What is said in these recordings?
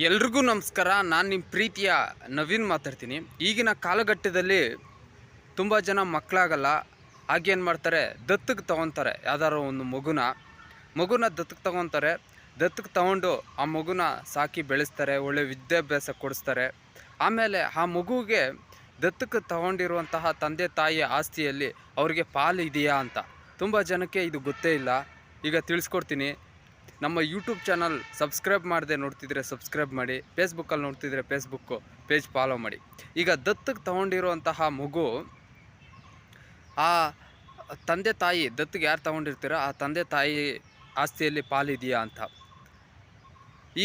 ಎಲ್ರಿಗೂ ನಮಸ್ಕಾರ. ನಾನು ನಿಮ್ಮ ಪ್ರೀತಿಯ ನವೀನ್ ಮಾತಾಡ್ತೀನಿ. ಈಗಿನ ಕಾಲಘಟ್ಟದಲ್ಲಿ ತುಂಬ ಜನ ಮಕ್ಕಳಾಗಲ್ಲ. ಹಾಗೇನು ಮಾಡ್ತಾರೆ, ದತ್ತಕ್ಕೆ ತೊಗೊತಾರೆ. ಯಾವ್ದಾದ್ರು ಒಂದು ಮಗುನ ದತ್ತಕ್ಕೆ ತೊಗೊತಾರೆ. ದತ್ತಕ್ಕೆ ತೊಗೊಂಡು ಆ ಮಗುನ ಸಾಕಿ ಬೆಳೆಸ್ತಾರೆ, ಒಳ್ಳೆ ವಿದ್ಯಾಭ್ಯಾಸ ಕೊಡಿಸ್ತಾರೆ. ಆಮೇಲೆ ಆ ಮಗುವಿಗೆ ದತ್ತಕ್ಕೆ ತೊಗೊಂಡಿರುವಂತಹ ತಂದೆ ತಾಯಿಯ ಆಸ್ತಿಯಲ್ಲಿ ಅವರಿಗೆ ಪಾಲು ಇದೆಯಾ ಅಂತ ತುಂಬ ಜನಕ್ಕೆ ಇದು ಗೊತ್ತೇ ಇಲ್ಲ. ಈಗ ತಿಳಿಸ್ಕೊಡ್ತೀನಿ. ನಮ್ಮ ಯೂಟ್ಯೂಬ್ ಚಾನಲ್ ಸಬ್ಸ್ಕ್ರೈಬ್ ಮಾಡದೆ ನೋಡ್ತಿದ್ರೆ ಸಬ್ಸ್ಕ್ರೈಬ್ ಮಾಡಿ, ಫೇಸ್ಬುಕ್ಕಲ್ಲಿ ನೋಡ್ತಿದ್ರೆ ಫೇಸ್ಬುಕ್ಕು ಪೇಜ್ ಫಾಲೋ ಮಾಡಿ. ಈಗ ದತ್ತಕ್ಕೆ ತೊಗೊಂಡಿರುವಂತಹ ಮಗು, ಆ ತಂದೆ ತಾಯಿ ದತ್ತಿಗೆ ಯಾರು ತೊಗೊಂಡಿರ್ತೀರೋ ಆ ತಂದೆ ತಾಯಿ ಆಸ್ತಿಯಲ್ಲಿ ಪಾಲಿದೆಯಾ ಅಂತ.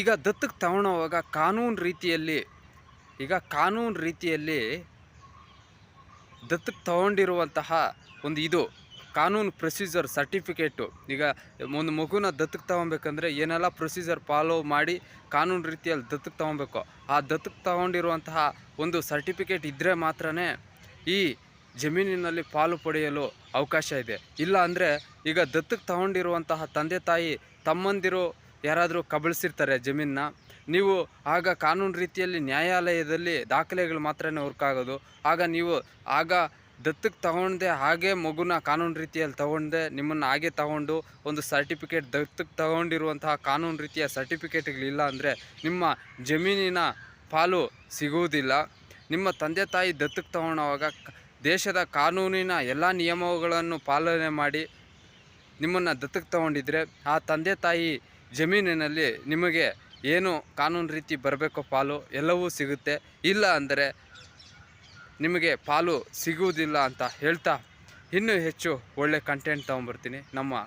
ಈಗ ದತ್ತಕ್ಕೆ ತೊಗೊಳೋವಾಗ ಕಾನೂನು ರೀತಿಯಲ್ಲಿ ದತ್ತಕ್ಕೆ ತೊಗೊಂಡಿರುವಂತಹ ಒಂದು ಕಾನೂನು ಪ್ರೊಸೀಜರ್ ಸರ್ಟಿಫಿಕೇಟು. ಈಗ ಒಂದು ಮಗುನ ದತ್ತಕ್ಕೆ ತೊಗೊಬೇಕಂದ್ರೆ ಏನೆಲ್ಲ ಪ್ರೊಸೀಜರ್ ಫಾಲೋ ಮಾಡಿ ಕಾನೂನು ರೀತಿಯಲ್ಲಿ ದತ್ತಕ್ಕೆ ತೊಗೊಬೇಕು. ಆ ದತ್ತಕ್ಕೆ ತೊಗೊಂಡಿರುವಂತಹ ಒಂದು ಸರ್ಟಿಫಿಕೇಟ್ ಇದ್ದರೆ ಮಾತ್ರ ಈ ಜಮೀನಿನಲ್ಲಿ ಪಾಲು ಪಡೆಯಲು ಅವಕಾಶ ಇದೆ. ಇಲ್ಲ ಅಂದರೆ ಈಗ ದತ್ತಕ್ಕೆ ತೊಗೊಂಡಿರುವಂತಹ ತಂದೆ ತಾಯಿ ತಮ್ಮಂದಿರು ಯಾರಾದರೂ ಕಬಳಿಸಿರ್ತಾರೆ ಜಮೀನನ್ನ, ನೀವು ಆಗ ಕಾನೂನು ರೀತಿಯಲ್ಲಿ ನ್ಯಾಯಾಲಯದಲ್ಲಿ ದಾಖಲೆಗಳು ಮಾತ್ರ ಹುಡುಕಾಗೋದು. ಆಗ ದತ್ತಕ್ಕೆ ತಗೊಂಡೆ ಹಾಗೆ ಮಗುನ ಕಾನೂನು ರೀತಿಯಲ್ಲಿ ತಗೊಂಡೆ ನಿಮ್ಮನ್ನು ಹಾಗೆ ತಗೊಂಡು ಒಂದು ಸರ್ಟಿಫಿಕೇಟ್, ದತ್ತಕ್ಕೆ ತಗೊಂಡಿರುವಂತಹ ಕಾನೂನು ರೀತಿಯ ಸರ್ಟಿಫಿಕೇಟ್ಗಳಿಲ್ಲ ಅಂದರೆ ನಿಮ್ಮ ಜಮೀನಿನ ಪಾಲು ಸಿಗುವುದಿಲ್ಲ. ನಿಮ್ಮ ತಂದೆ ತಾಯಿ ದತ್ತಕ್ಕೆ ತಗೊಳ್ಳೋವಾಗ ದೇಶದ ಕಾನೂನಿನ ಎಲ್ಲ ನಿಯಮಗಳನ್ನು ಪಾಲನೆ ಮಾಡಿ ನಿಮ್ಮನ್ನು ದತ್ತಕ್ಕೆ ತಗೊಂಡಿದ್ರೆ ಆ ತಂದೆ ತಾಯಿ ಜಮೀನಿನಲ್ಲಿ ನಿಮಗೆ ಏನು ಕಾನೂನು ರೀತಿ ಬರಬೇಕೋ ಪಾಲು ಎಲ್ಲವೂ ಸಿಗುತ್ತೆ. ಇಲ್ಲ ಅಂದರೆ ನಿಮಗೆ ಪಾಲು ಸಿಗುವುದಿಲ್ಲ ಅಂತ ಹೇಳ್ತಾ, ಇನ್ನೂ ಹೆಚ್ಚು ಒಳ್ಳೆ ಕಂಟೆಂಟ್ ತೊಗೊಂಬರ್ತೀನಿ. ನಮ್ಮ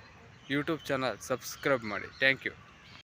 ಯೂಟ್ಯೂಬ್ ಚಾನಲ್ ಸಬ್ಸ್ಕ್ರೈಬ್ ಮಾಡಿ. Thank you.